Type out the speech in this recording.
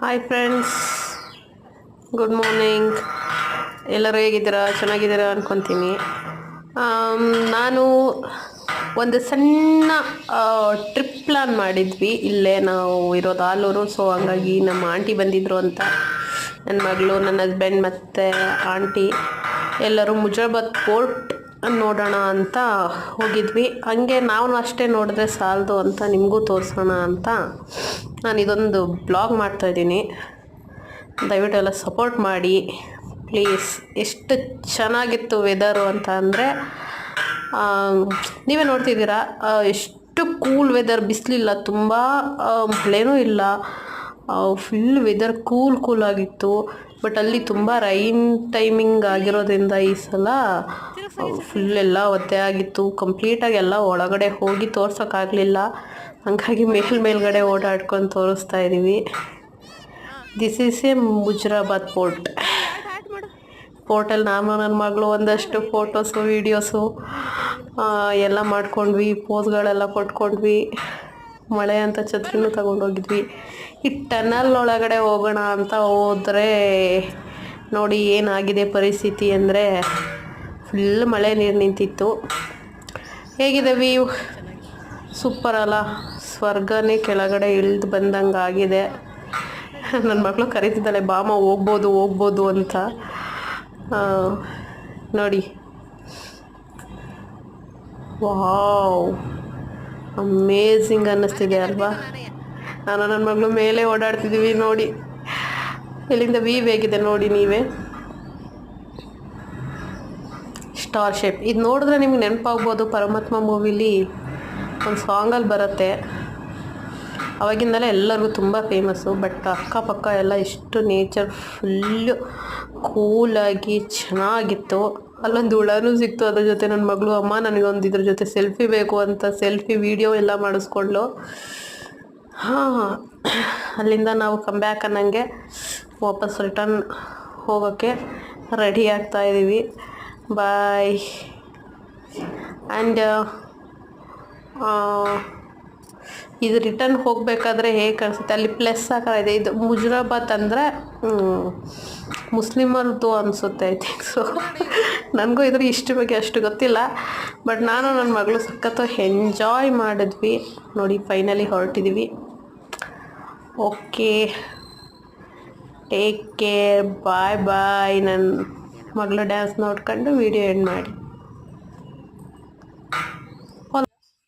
Hi friends, good morning. ಎಲ್ಲರೂ ಹೇಗಿದ್ದೀರಾ? ಚೆನ್ನಾಗಿದ್ದೀರಾ ಅನ್ಕೊತೀನಿ. ನಾನು ಒಂದು ಸಣ್ಣ ಟ್ರಿಪ್ ಪ್ಲಾನ್ ಮಾಡಿದ್ವಿ. ಇಲ್ಲೇ ನಾವು ಇರೋದು ಆಲೂರು. ಸೊ ಹಂಗಾಗಿ ನಮ್ಮ ಆಂಟಿ ಬಂದಿದ್ದರು ಅಂತ ನನ್ನ ಮಗಳು, ನನ್ನ ಹಸ್ಬೆಂಡ್ ಮತ್ತು ಆಂಟಿ ಎಲ್ಲರೂ ಮುಜರಾಬಾದ್ ಫೋರ್ಟ್ ನೋಡೋಣ ಅಂತ ಹೋಗಿದ್ವಿ. ಹಂಗೆ ನಾವು ಅಷ್ಟೇ ನೋಡಿದ್ರೆ ಸಾಲದು ಅಂತ ನಿಮಗೂ ತೋರಿಸೋಣ ಅಂತ ನಾನು ಇದೊಂದು ಬ್ಲಾಗ್ ಮಾಡ್ತಾಯಿದ್ದೀನಿ. ದಯವಿಟ್ಟು ಎಲ್ಲ ಸಪೋರ್ಟ್ ಮಾಡಿ ಪ್ಲೀಸ್. ಎಷ್ಟು ಚೆನ್ನಾಗಿತ್ತು ವೆದರು ಅಂತ ಅಂದರೆ ನೀವೇ ನೋಡ್ತಿದ್ದೀರಾ. ಎಷ್ಟು ಕೂಲ್ ವೆದರ್, ಬಿಸಿಲಿಲ್ಲ, ತುಂಬ ಮಳೆನೂ ಇಲ್ಲ, ಫುಲ್ ವೆದರ್ ಕೂಲಾಗಿತ್ತು. ಬಟ್ ಅಲ್ಲಿ ತುಂಬ ರೈನ್ ಟೈಮಿಂಗ್ ಆಗಿರೋದ್ರಿಂದ ಈ ಸಲ ಫುಲ್ ಎಲ್ಲ ಒದ್ದೆ ಆಗಿತ್ತು. ಕಂಪ್ಲೀಟಾಗಿ ಎಲ್ಲ ಒಳಗಡೆ ಹೋಗಿ ತೋರ್ಸೋಕ್ಕಾಗಲಿಲ್ಲ. ಹಾಗಾಗಿ ಮೇಲ್ಗಡೆ ಓಡಾಡ್ಕೊಂಡು ತೋರಿಸ್ತಾ ಇದ್ದೀವಿ. ದಿಸ್ ಈಸ್ ಎ ಮುಜರಾಬಾದ್ ಪೋರ್ಟಲ್ಲಿ ನಾನು ನನ್ನ ಮಗಳು ಒಂದಷ್ಟು ಫೋಟೋಸು ವೀಡಿಯೋಸು ಎಲ್ಲ ಮಾಡ್ಕೊಂಡ್ವಿ. ಪೋಸ್ಗಳೆಲ್ಲ ಕೊಟ್ಕೊಂಡ್ವಿ. ಮಳೆ ಅಂತ ಛತ್ರಿನೂ ತಗೊಂಡೋಗಿದ್ವಿ. ಈ ಟನಲ್ ಒಳಗಡೆ ಹೋಗೋಣ ಅಂತ ಹೋದರೆ ನೋಡಿ ಏನಾಗಿದೆ ಪರಿಸ್ಥಿತಿ ಅಂದರೆ ಫುಲ್ ಮಳೆ ನೀರು ನಿಂತಿತ್ತು. ಹೇಗಿದೆ ವ್ಯೂ? ಸೂಪರ್ ಅಲ್ಲ? ಸ್ವರ್ಗನೇ ಕೆಳಗಡೆ ಇಳಿದು ಬಂದಂಗೆ ಆಗಿದೆ. ನನ್ನ ಮಗಳು ಕರೀತಿದ್ದಾಳೆ, ಬಾಮ ಹೋಗ್ಬೋದು ಅಂತ. ನೋಡಿ, ವಾವ್, ಅಮೇಝಿಂಗ್ ಅನ್ನಿಸ್ತಿದೆ ಅಲ್ವಾ? ನಾನು ನನ್ನ ಮಗಳು ಮೇಲೆ ಓಡಾಡ್ತಿದ್ದೀವಿ. ನೋಡಿ ಇಲ್ಲಿಂದ ವ್ಯೂ ಹೇಗಿದೆ ನೋಡಿ ನೀವೇ. Star shape. ಇದು ನೋಡಿದ್ರೆ ನಿಮ್ಗೆ ನೆನಪಾಗ್ಬೋದು, ಪರಮಾತ್ಮ ಮೂವಿಲಿ ಒಂದು ಸಾಂಗಲ್ಲಿ ಬರುತ್ತೆ. ಅವಾಗಿಂದಲೇ ಎಲ್ಲರಿಗೂ ತುಂಬ ಫೇಮಸ್ಸು. ಬಟ್ ಅಕ್ಕಪಕ್ಕ ಎಲ್ಲ ಇಷ್ಟು ನೇಚರ್ ಫುಲ್ಲು ಕೂಲಾಗಿ ಚೆನ್ನಾಗಿತ್ತು. ಅಲ್ಲೊಂದು ಹುಳನೂ ಸಿಕ್ತು. ಅದ್ರ ಜೊತೆ ನನ್ನ ಮಗಳು, ಅಮ್ಮ ನನಗೊಂದು ಇದ್ರ ಜೊತೆ ಸೆಲ್ಫಿ ಬೇಕು ಅಂತ ಸೆಲ್ಫಿ ವಿಡಿಯೋ ಎಲ್ಲ ಮಾಡಿಸ್ಕೊಂಡು ಅಲ್ಲಿಂದ ನಾವು ಕಮ್ ಬ್ಯಾಕ್ ಅನ್ನಂಗೆ ವಾಪಸ್ ರಿಟರ್ನ್ ಹೋಗೋಕ್ಕೆ ರೆಡಿ ಆಗ್ತಾಯಿದ್ದೀವಿ. ಬಾಯ್. ಆ್ಯಂಡ್ ಇದು ರಿಟರ್ನ್ ಹೋಗಬೇಕಾದ್ರೆ ಹೇಗೆ ಕಾಣಿಸುತ್ತೆ, ಅಲ್ಲಿ ಪ್ಲಸ್ ಹಾಕಿದೆ. ಇದು ಮುಜರಾಬಾದ್ ಅಂದರೆ ಮುಸ್ಲಿಮರ್ದು ಅನಿಸುತ್ತೆ, ಐ ಥಿಂಕ್ ಸೊ. ನನಗೂ ಇದ್ರ ಇಷ್ಟು ಬಗ್ಗೆ ಅಷ್ಟು ಗೊತ್ತಿಲ್ಲ. ಬಟ್ ನಾನು ನನ್ನ ಮಗಳು ಸಖತ್ತು ಎಂಜಾಯ್ ಮಾಡಿದ್ವಿ. ನೋಡಿ ಫೈನಲಿ ಹೊರಟಿದ್ದೀವಿ. ಓಕೆ, ಟೇಕ್ ಕೇರ್, ಬಾಯ್. ನನ್ನ ಮಗಳು ಡ್ಯಾನ್ಸ್ ನೋಡ್ಕೊಂಡು ವಿಡಿಯೋ ಎಂಡ್ ಮಾಡಿ.